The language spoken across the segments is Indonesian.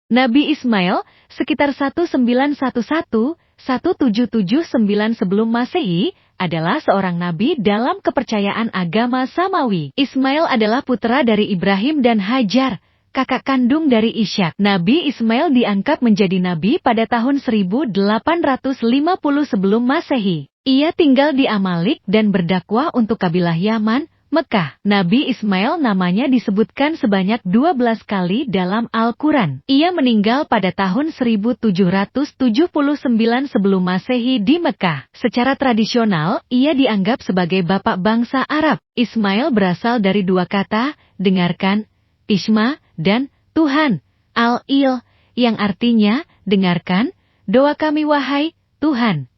Nabi Ismail, sekitar 1911-1779 sebelum Masehi, adalah seorang nabi dalam kepercayaan agama Samawi. Ismail adalah putra dari Ibrahim dan Hajar, kakak kandung dari Ishak. Nabi Ismail diangkat menjadi nabi pada tahun 1850 sebelum Masehi. Ia tinggal di Amalek dan berdakwah untuk kabilah Yaman, Mekah. Nabi Ismail namanya disebutkan sebanyak 12 kali dalam Al-Quran. Ia meninggal pada tahun 1779 sebelum Masehi di Mekah. Secara tradisional, ia dianggap sebagai bapak bangsa Arab. Ismail berasal dari dua kata, dengarkan, Isma, dan Tuhan, Al-Il, yang artinya, dengarkan, doa kami wahai Tuhan.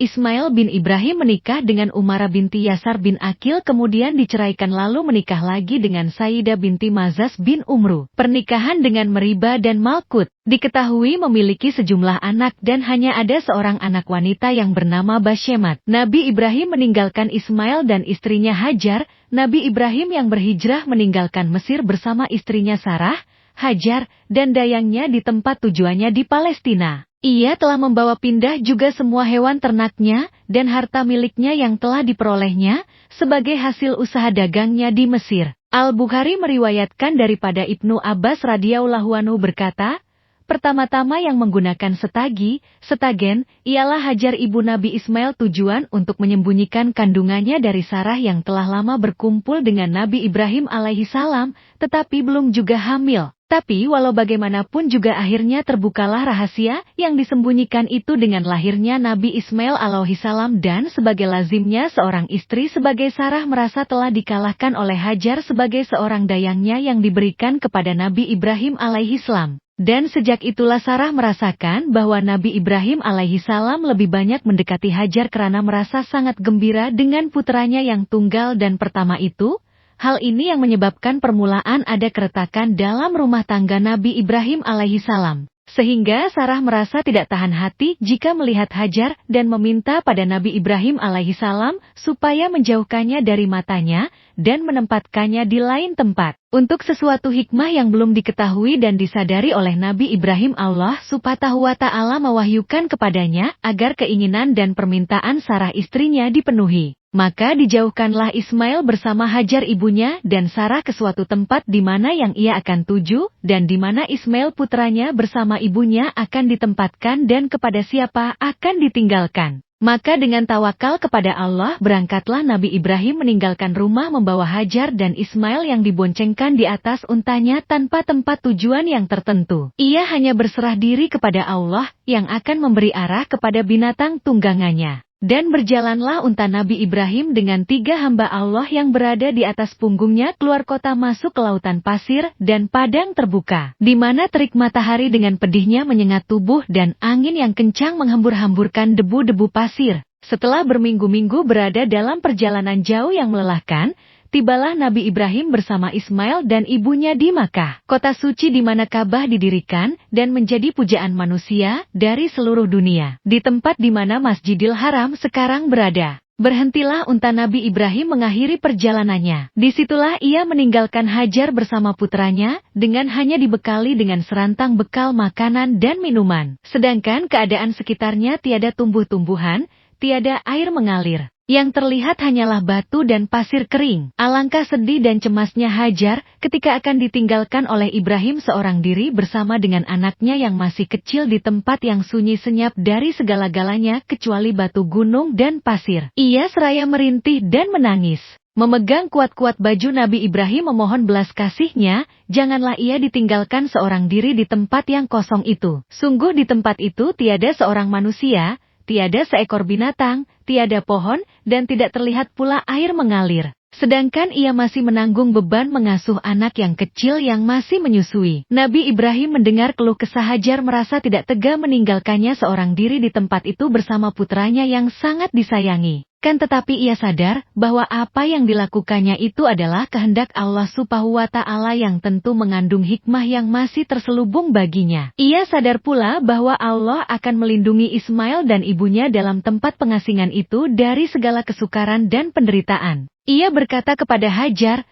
Ismail bin Ibrahim menikah dengan Umarah binti Yasar bin Akil kemudian diceraikan lalu menikah lagi dengan Sayyidah binti Mazas bin Umru. Pernikahan dengan Meribah dan Malkut diketahui memiliki sejumlah anak dan hanya ada seorang anak wanita yang bernama Basyemat. Nabi Ibrahim meninggalkan Ismail dan istrinya Hajar. Nabi Ibrahim yang berhijrah meninggalkan Mesir bersama istrinya Sarah, Hajar, dan dayangnya di tempat tujuannya di Palestina. Ia telah membawa pindah juga semua hewan ternaknya dan harta miliknya yang telah diperolehnya sebagai hasil usaha dagangnya di Mesir. Al-Bukhari meriwayatkan daripada Ibnu Abbas radhiyallahu anhu berkata, pertama-tama yang menggunakan setagen, ialah Hajar ibu Nabi Ismail tujuan untuk menyembunyikan kandungannya dari Sarah yang telah lama berkumpul dengan Nabi Ibrahim alaihi salam, tetapi belum juga hamil. Tapi walau bagaimanapun juga akhirnya terbukalah rahasia yang disembunyikan itu dengan lahirnya Nabi Ismail alaihissalam dan sebagai lazimnya seorang istri sebagai Sarah merasa telah dikalahkan oleh Hajar sebagai seorang dayangnya yang diberikan kepada Nabi Ibrahim alaihissalam. Dan sejak itulah Sarah merasakan bahwa Nabi Ibrahim alaihissalam lebih banyak mendekati Hajar karena merasa sangat gembira dengan putranya yang tunggal dan pertama itu. Hal ini yang menyebabkan permulaan ada keretakan dalam rumah tangga Nabi Ibrahim alaihissalam. Sehingga Sarah merasa tidak tahan hati jika melihat Hajar dan meminta pada Nabi Ibrahim alaihissalam supaya menjauhkannya dari matanya dan menempatkannya di lain tempat. Untuk sesuatu hikmah yang belum diketahui dan disadari oleh Nabi Ibrahim, Allah Subhanahu wa Ta'ala mewahyukan kepadanya agar keinginan dan permintaan Sarah istrinya dipenuhi. Maka dijauhkanlah Ismail bersama Hajar ibunya dan Sarah ke suatu tempat di mana yang ia akan tuju, dan di mana Ismail putranya bersama ibunya akan ditempatkan dan kepada siapa akan ditinggalkan. Maka dengan tawakal kepada Allah berangkatlah Nabi Ibrahim meninggalkan rumah membawa Hajar dan Ismail yang diboncengkan di atas untanya tanpa tempat tujuan yang tertentu. Ia hanya berserah diri kepada Allah yang akan memberi arah kepada binatang tunggangannya. Dan berjalanlah unta Nabi Ibrahim dengan 3 hamba Allah yang berada di atas punggungnya keluar kota masuk ke lautan pasir dan padang terbuka, di mana terik matahari dengan pedihnya menyengat tubuh dan angin yang kencang menghambur-hamburkan debu-debu pasir. Setelah berminggu-minggu berada dalam perjalanan jauh yang melelahkan, tibalah Nabi Ibrahim bersama Ismail dan ibunya di Makkah, kota suci di mana Ka'bah didirikan dan menjadi pujaan manusia dari seluruh dunia. Di tempat di mana Masjidil Haram sekarang berada, berhentilah unta Nabi Ibrahim mengakhiri perjalanannya. Disitulah ia meninggalkan Hajar bersama putranya dengan hanya dibekali dengan serantang bekal makanan dan minuman. Sedangkan keadaan sekitarnya tiada tumbuh-tumbuhan, tiada air mengalir. Yang terlihat hanyalah batu dan pasir kering. Alangkah sedih dan cemasnya Hajar ketika akan ditinggalkan oleh Ibrahim seorang diri bersama dengan anaknya yang masih kecil di tempat yang sunyi senyap dari segala-galanya kecuali batu gunung dan pasir. Ia seraya merintih dan menangis. Memegang kuat-kuat baju Nabi Ibrahim memohon belas kasihnya, janganlah ia ditinggalkan seorang diri di tempat yang kosong itu. Sungguh di tempat itu tiada seorang manusia, tiada seekor binatang, tiada pohon, dan tidak terlihat pula air mengalir. Sedangkan ia masih menanggung beban mengasuh anak yang kecil yang masih menyusui. Nabi Ibrahim mendengar keluh kesah Hajar merasa tidak tega meninggalkannya seorang diri di tempat itu bersama putranya yang sangat disayangi. Kan tetapi ia sadar bahwa apa yang dilakukannya itu adalah kehendak Allah Subhanahu wa Ta'ala yang tentu mengandung hikmah yang masih terselubung baginya. Ia sadar pula bahwa Allah akan melindungi Ismail dan ibunya dalam tempat pengasingan itu dari segala kesukaran dan penderitaan. Ia berkata kepada Hajar,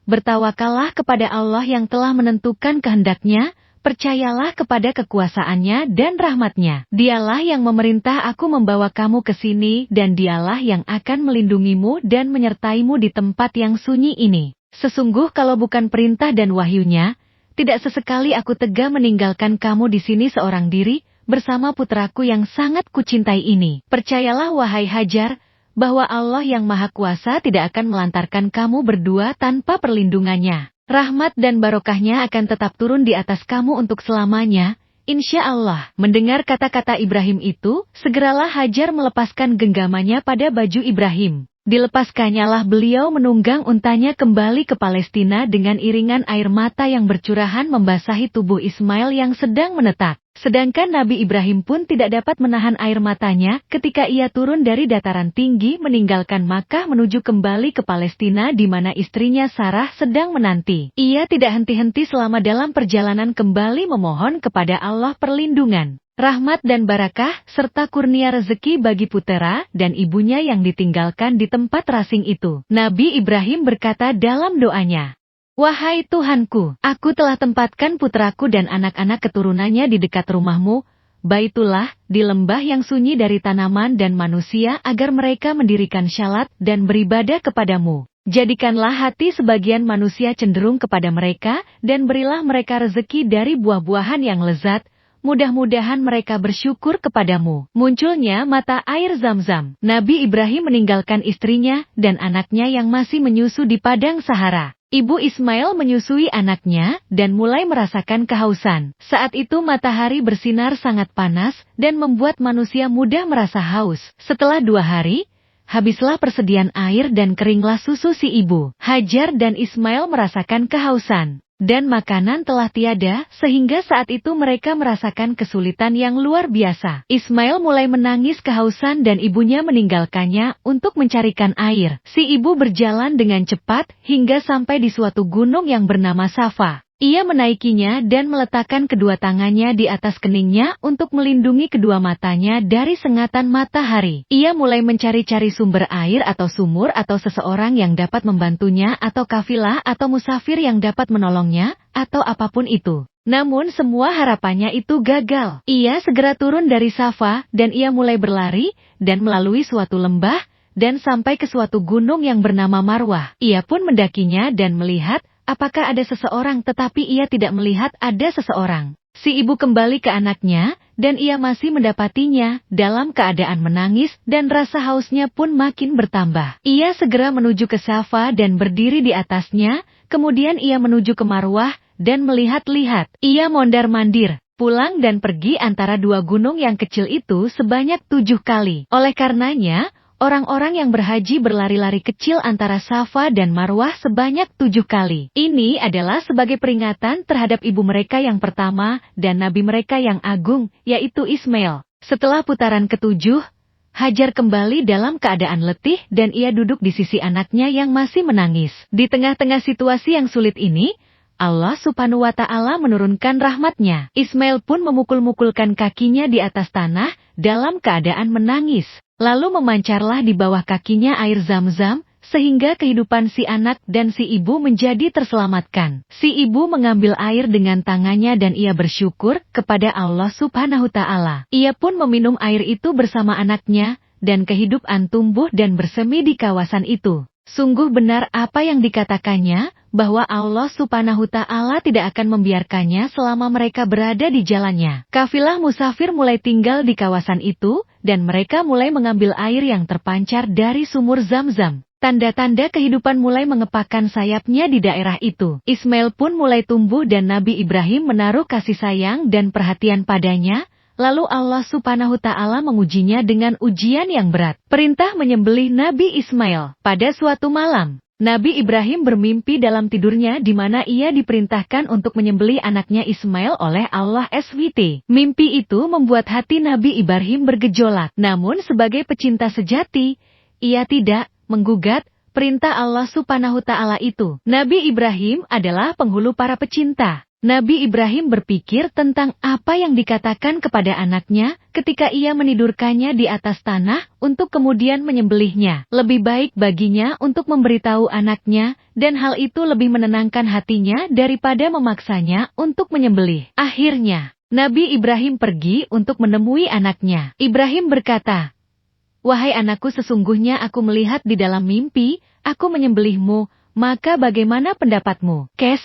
bertawakallah kepada Allah yang telah menentukan kehendaknya, percayalah kepada kekuasaannya dan rahmatnya. Dialah yang memerintah aku membawa kamu ke sini dan dialah yang akan melindungimu dan menyertaimu di tempat yang sunyi ini. Sesungguh kalau bukan perintah dan wahyunya, tidak sesekali aku tega meninggalkan kamu di sini seorang diri, bersama putraku yang sangat kucintai ini. Percayalah wahai Hajar, bahwa Allah yang Maha Kuasa tidak akan melantarkan kamu berdua tanpa perlindungannya. Rahmat dan barokahnya akan tetap turun di atas kamu untuk selamanya, insya Allah. Mendengar kata-kata Ibrahim itu, segeralah Hajar melepaskan genggamannya pada baju Ibrahim. Dilepaskannya beliau menunggang untanya kembali ke Palestina dengan iringan air mata yang bercurahan membasahi tubuh Ismail yang sedang menetak. Sedangkan Nabi Ibrahim pun tidak dapat menahan air matanya ketika ia turun dari dataran tinggi meninggalkan Makkah menuju kembali ke Palestina di mana istrinya Sarah sedang menanti. Ia tidak henti-henti selama dalam perjalanan kembali memohon kepada Allah perlindungan, rahmat dan barakah, serta kurnia rezeki bagi putera dan ibunya yang ditinggalkan di tempat rasing itu. Nabi Ibrahim berkata dalam doanya, "Wahai Tuhanku, aku telah tempatkan putraku dan anak-anak keturunannya di dekat rumahmu, Baitullah, di lembah yang sunyi dari tanaman dan manusia agar mereka mendirikan syalat dan beribadah kepadamu. Jadikanlah hati sebagian manusia cenderung kepada mereka dan berilah mereka rezeki dari buah-buahan yang lezat, mudah-mudahan mereka bersyukur kepadamu." Munculnya mata air Zam-Zam. Nabi Ibrahim meninggalkan istrinya dan anaknya yang masih menyusu di padang Sahara. Ibu Ismail menyusui anaknya dan mulai merasakan kehausan. Saat itu matahari bersinar sangat panas dan membuat manusia mudah merasa haus. Setelah 2 hari, habislah persediaan air dan keringlah susu si ibu. Hajar dan Ismail merasakan kehausan dan makanan telah tiada, sehingga saat itu mereka merasakan kesulitan yang luar biasa. Ismail mulai menangis kehausan dan ibunya meninggalkannya untuk mencarikan air. Si ibu berjalan dengan cepat hingga sampai di suatu gunung yang bernama Safa. Ia menaikinya dan meletakkan kedua tangannya di atas keningnya untuk melindungi kedua matanya dari sengatan matahari. Ia mulai mencari-cari sumber air atau sumur atau seseorang yang dapat membantunya atau kafilah atau musafir yang dapat menolongnya atau apapun itu. Namun semua harapannya itu gagal. Ia segera turun dari Safa dan ia mulai berlari dan melalui suatu lembah dan sampai ke suatu gunung yang bernama Marwah. Ia pun mendakinya dan melihat apakah ada seseorang, tetapi ia tidak melihat ada seseorang. Si ibu kembali ke anaknya, dan ia masih mendapatinya dalam keadaan menangis dan rasa hausnya pun makin bertambah. Ia segera menuju ke Safa dan berdiri di atasnya, kemudian ia menuju ke Marwah dan melihat-lihat. Ia mondar-mandir, pulang dan pergi antara 2 gunung yang kecil itu sebanyak 7 kali. Oleh karenanya, orang-orang yang berhaji berlari-lari kecil antara Safa dan Marwah sebanyak 7 kali. Ini adalah sebagai peringatan terhadap ibu mereka yang pertama dan nabi mereka yang agung, yaitu Ismail. Setelah putaran ke-7, Hajar kembali dalam keadaan letih dan ia duduk di sisi anaknya yang masih menangis. Di tengah-tengah situasi yang sulit ini, Allah Subhanahu wa Ta'ala menurunkan rahmatnya. Ismail pun memukul-mukulkan kakinya di atas tanah dalam keadaan menangis. Lalu memancarlah di bawah kakinya air Zam-Zam, sehingga kehidupan si anak dan si ibu menjadi terselamatkan. Si ibu mengambil air dengan tangannya dan ia bersyukur kepada Allah Subhanahu Ta'ala. Ia pun meminum air itu bersama anaknya, dan kehidupan tumbuh dan bersemi di kawasan itu. Sungguh benar apa yang dikatakannya, bahwa Allah Subhanahu Ta'ala tidak akan membiarkannya selama mereka berada di jalannya. Kafilah musafir mulai tinggal di kawasan itu, dan mereka mulai mengambil air yang terpancar dari sumur Zam-Zam. Tanda-tanda kehidupan mulai mengepakkan sayapnya di daerah itu. Ismail pun mulai tumbuh dan Nabi Ibrahim menaruh kasih sayang dan perhatian padanya. Lalu Allah Subhanahu Ta'ala mengujinya dengan ujian yang berat. Perintah menyembelih Nabi Ismail. Pada suatu malam, Nabi Ibrahim bermimpi dalam tidurnya di mana ia diperintahkan untuk menyembelih anaknya Ismail oleh Allah SWT. Mimpi itu membuat hati Nabi Ibrahim bergejolak. Namun sebagai pecinta sejati, ia tidak menggugat perintah Allah Subhanahu Ta'ala itu. Nabi Ibrahim adalah penghulu para pecinta. Nabi Ibrahim berpikir tentang apa yang dikatakan kepada anaknya ketika ia menidurkannya di atas tanah untuk kemudian menyembelihnya. Lebih baik baginya untuk memberitahu anaknya, dan hal itu lebih menenangkan hatinya daripada memaksanya untuk menyembelih. Akhirnya, Nabi Ibrahim pergi untuk menemui anaknya. Ibrahim berkata, "Wahai anakku, sesungguhnya aku melihat di dalam mimpi, aku menyembelihmu, maka bagaimana pendapatmu?" Kes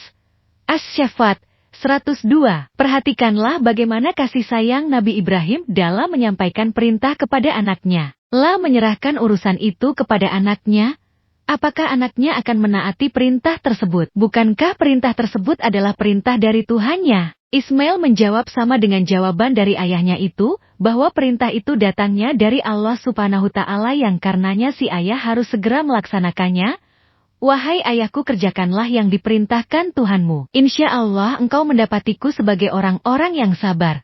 Asy-Syaffat 102. Perhatikanlah bagaimana kasih sayang Nabi Ibrahim dalam menyampaikan perintah kepada anaknya. La menyerahkan urusan itu kepada anaknya. Apakah anaknya akan menaati perintah tersebut? Bukankah perintah tersebut adalah perintah dari Tuhannya? Ismail menjawab sama dengan jawaban dari ayahnya itu, bahwa perintah itu datangnya dari Allah Subhanahu Ta'ala yang karenanya si ayah harus segera melaksanakannya. "Wahai ayahku, kerjakanlah yang diperintahkan Tuhanmu. Insya Allah engkau mendapatiku sebagai orang-orang yang sabar."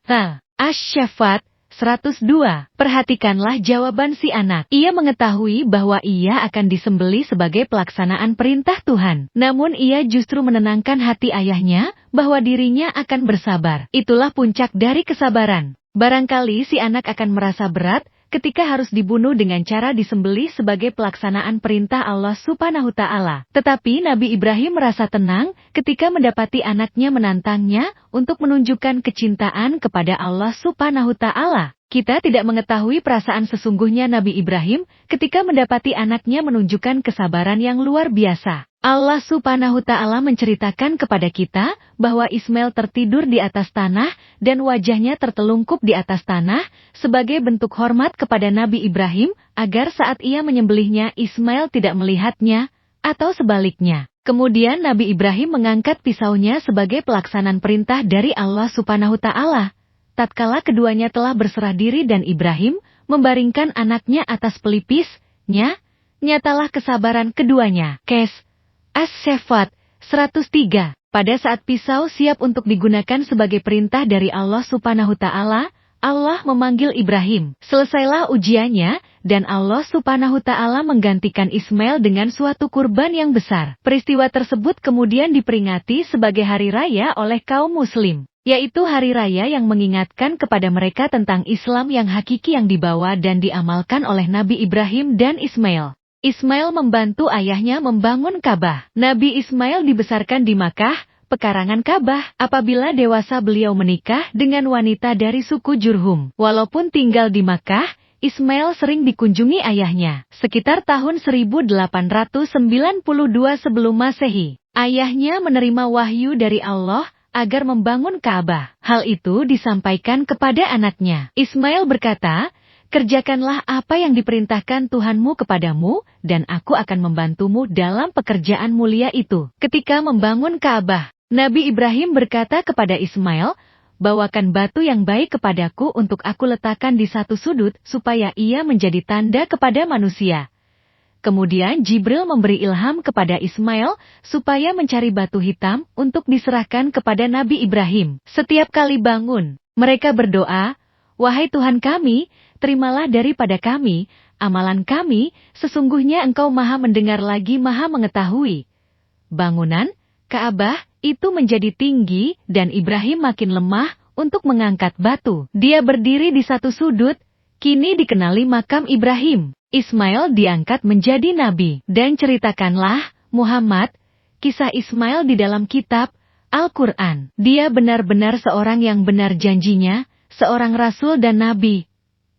Asy-Syaffat 102. Perhatikanlah jawaban si anak. Ia mengetahui bahwa ia akan disembelih sebagai pelaksanaan perintah Tuhan. Namun ia justru menenangkan hati ayahnya bahwa dirinya akan bersabar. Itulah puncak dari kesabaran. Barangkali si anak akan merasa berat ketika harus dibunuh dengan cara disembelih sebagai pelaksanaan perintah Allah Subhanahu Ta'ala. Tetapi Nabi Ibrahim merasa tenang ketika mendapati anaknya menantangnya untuk menunjukkan kecintaan kepada Allah Subhanahu Ta'ala. Kita tidak mengetahui perasaan sesungguhnya Nabi Ibrahim ketika mendapati anaknya menunjukkan kesabaran yang luar biasa. Allah Subhanahu Ta'ala menceritakan kepada kita bahwa Ismail tertidur di atas tanah dan wajahnya tertelungkup di atas tanah sebagai bentuk hormat kepada Nabi Ibrahim agar saat ia menyembelihnya Ismail tidak melihatnya atau sebaliknya. Kemudian Nabi Ibrahim mengangkat pisaunya sebagai pelaksanaan perintah dari Allah Subhanahu Ta'ala. Tatkala keduanya telah berserah diri dan Ibrahim membaringkan anaknya atas pelipisnya, nyatalah kesabaran keduanya. Kes Asy-Syaffat 103. Pada saat pisau siap untuk digunakan sebagai perintah dari Allah Subhanahu Ta'ala, Allah memanggil Ibrahim. Selesailah ujiannya, dan Allah Subhanahu Ta'ala menggantikan Ismail dengan suatu kurban yang besar. Peristiwa tersebut kemudian diperingati sebagai hari raya oleh kaum muslim, yaitu hari raya yang mengingatkan kepada mereka tentang Islam yang hakiki yang dibawa dan diamalkan oleh Nabi Ibrahim dan Ismail. Ismail membantu ayahnya membangun Ka'bah. Nabi Ismail dibesarkan di Makkah, pekarangan Ka'bah. Apabila dewasa beliau menikah dengan wanita dari suku Jurhum. Walaupun tinggal di Makkah, Ismail sering dikunjungi ayahnya. Sekitar tahun 1892 sebelum Masehi, ayahnya menerima wahyu dari Allah agar membangun Ka'bah. Hal itu disampaikan kepada anaknya. Ismail berkata, "Kerjakanlah apa yang diperintahkan Tuhanmu kepadamu, dan aku akan membantumu dalam pekerjaan mulia itu." Ketika membangun Ka'bah, Nabi Ibrahim berkata kepada Ismail, "Bawakan batu yang baik kepadaku untuk aku letakkan di satu sudut, supaya ia menjadi tanda kepada manusia." Kemudian Jibril memberi ilham kepada Ismail supaya mencari batu hitam untuk diserahkan kepada Nabi Ibrahim. Setiap kali bangun, mereka berdoa, "Wahai Tuhan kami, terimalah daripada kami amalan kami, sesungguhnya Engkau Maha mendengar lagi Maha mengetahui." Bangunan Ka'bah itu menjadi tinggi dan Ibrahim makin lemah untuk mengangkat batu. Dia berdiri di satu sudut, kini dikenali makam Ibrahim. Ismail diangkat menjadi nabi. Dan ceritakanlah, Muhammad, kisah Ismail di dalam kitab Al-Quran. Dia benar-benar seorang yang benar janjinya, seorang rasul dan nabi.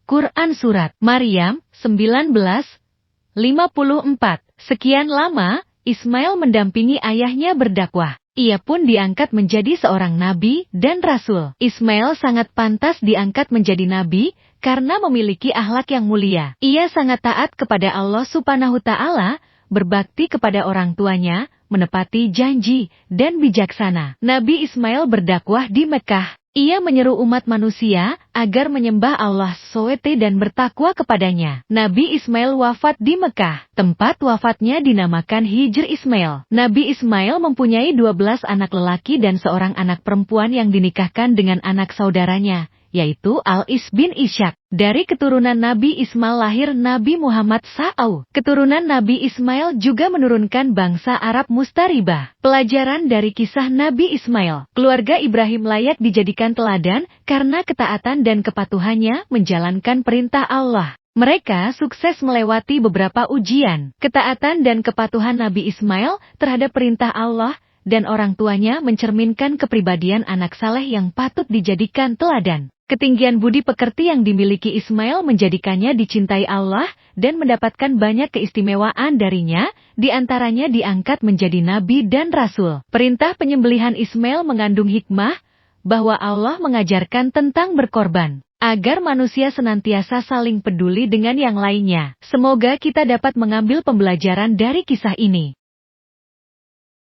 Quran Surat Maryam 19:54. Sekian lama, Ismail mendampingi ayahnya berdakwah. Ia pun diangkat menjadi seorang nabi dan rasul. Ismail sangat pantas diangkat menjadi nabi karena memiliki akhlak yang mulia. Ia sangat taat kepada Allah Subhanahu Ta'ala, berbakti kepada orang tuanya, menepati janji, dan bijaksana. Nabi Ismail berdakwah di Mekah. Ia menyeru umat manusia agar menyembah Allah SWT dan bertakwa kepadanya. Nabi Ismail wafat di Mekah. Tempat wafatnya dinamakan Hijr Ismail. Nabi Ismail mempunyai 12 anak lelaki dan seorang anak perempuan yang dinikahkan dengan anak saudaranya, yaitu Al-Is bin Ishaq. Dari keturunan Nabi Ismail lahir Nabi Muhammad SAW. Keturunan Nabi Ismail juga menurunkan bangsa Arab Mustaribah. Pelajaran dari kisah Nabi Ismail. Keluarga Ibrahim layak dijadikan teladan karena ketaatan dan kepatuhannya menjalankan perintah Allah. Mereka sukses melewati beberapa ujian. Ketaatan dan kepatuhan Nabi Ismail terhadap perintah Allah dan orang tuanya mencerminkan kepribadian anak saleh yang patut dijadikan teladan. Ketinggian budi pekerti yang dimiliki Ismail menjadikannya dicintai Allah dan mendapatkan banyak keistimewaan darinya, diantaranya diangkat menjadi nabi dan rasul. Perintah penyembelihan Ismail mengandung hikmah bahwa Allah mengajarkan tentang berkorban, agar manusia senantiasa saling peduli dengan yang lainnya. Semoga kita dapat mengambil pembelajaran dari kisah ini.